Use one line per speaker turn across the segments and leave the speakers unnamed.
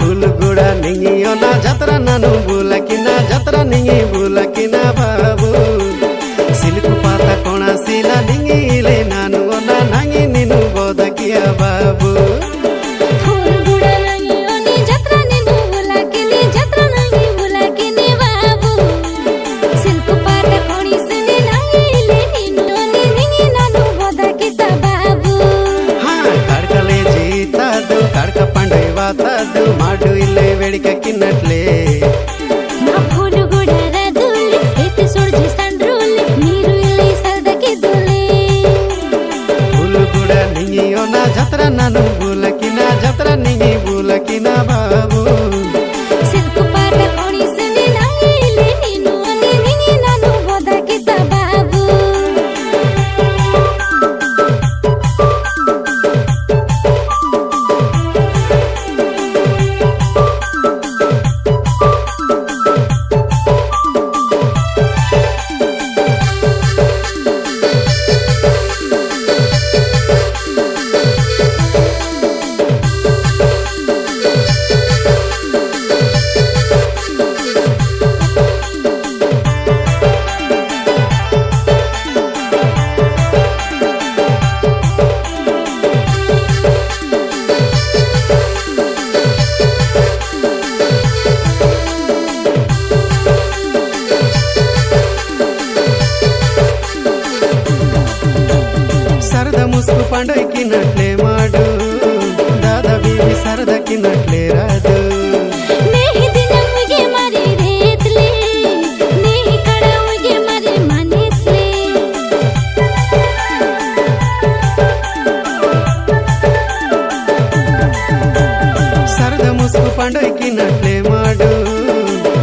फूल गुड़ा निंगियो ना जतरा नानु बुलकिना जतरा निंगी बुलकिना बाबू सिल्क पाता कोणा सीला निंगिले नानु ना नंगी निनु बोदकिया बाबू మాడు ఇల్లే వేడికెక్కినట్లే
నా పూలు కూడా రదులే ఎత్తి సొడిచి సండ్రులే నీరు ఇల్లే సరదకిదులే
పూలు కూడా నింగియో నా జతర నన్ను బులకినా జతర నింగి బులకినా బాబు
సిల్కు పాట కొనిసని నాయిలే నిన్ను అని నింగి నన్ను బోదకిత బాబు
ముసుకు పండుకినట్లే మాడు దాదా బీబీ సరదకినట్లే రాదు
నేహి దినముగే మరి రేత్లే నేహి కడముగే మరి మనిస్లే
సరద ముసుకు పండుకినట్లే మాడు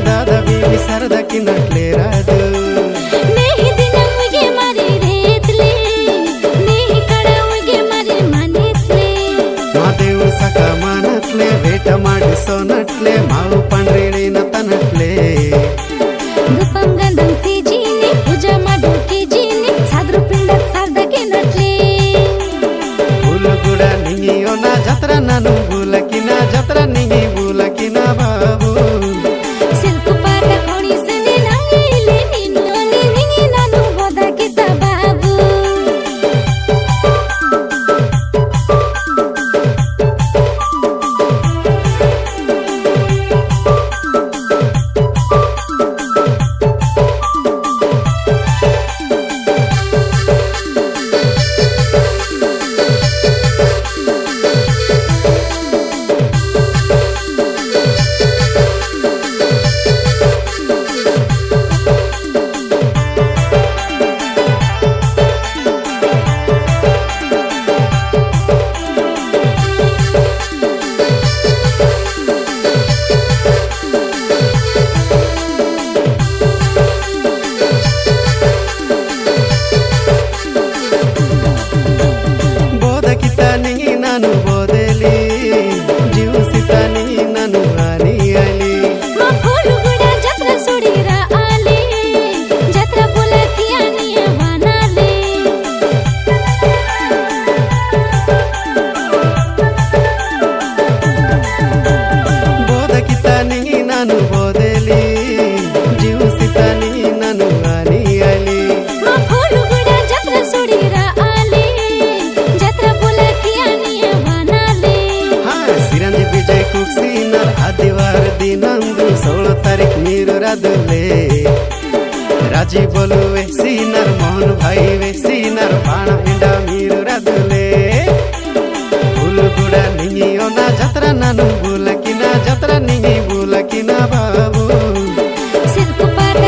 దాదా బీబీ సరదకినట్లే రాదు సకమానట్లే వేట మాడి సోనట్లే మావు పండ్రేడిన తనట్లే
దుపం గంధం సీజీని పూజ మాడు కీజీని సాద్రు పిండ సర్దకినట్లే
పూలు కూడా నింగియో నా జతర నన్ను బులకినా జతర నింగి బులకినా బాబు
సిల్కు పాట కొనిసని నాయిలే నిన్ను అని నింగి నన్ను బోదకిత బాబు ನಾನು ಬೋದಲಿ ಜೀವಸಿತಾನಿ ನಾನು ಆಲಿಯಲಿ మా పూలు కూడా జత్ర సుడిరా ఆలే జత్ర బులకియాని వనాలే
బోదకితాని ನಾನು ಬೋದಲಿ ಜೀವಸಿತಾನಿ ನಾನು ಆಲಿಯಲಿ
మా పూలు కూడా జత్ర సుడిరా ఆలే జత్ర బులకియాని వనాలే
సిరంజి విజయ్ కుక్సినర్ ఆదివార ದಿನಂದು 16 ತಾರೀಖ ನೀರು ರಾದುಲೆ ರಾಜಿ ಬೋಲುವೆ ಸೀನರ್ ಮೋಹನ್ ಭಾई वे सीनर बाण हिंडा मीरू रादुले फूल गुड़ा निंगियो ना जतरा नानु बुलकिना जतरा निंगी बुलकिना बाबू
सिल्क पाट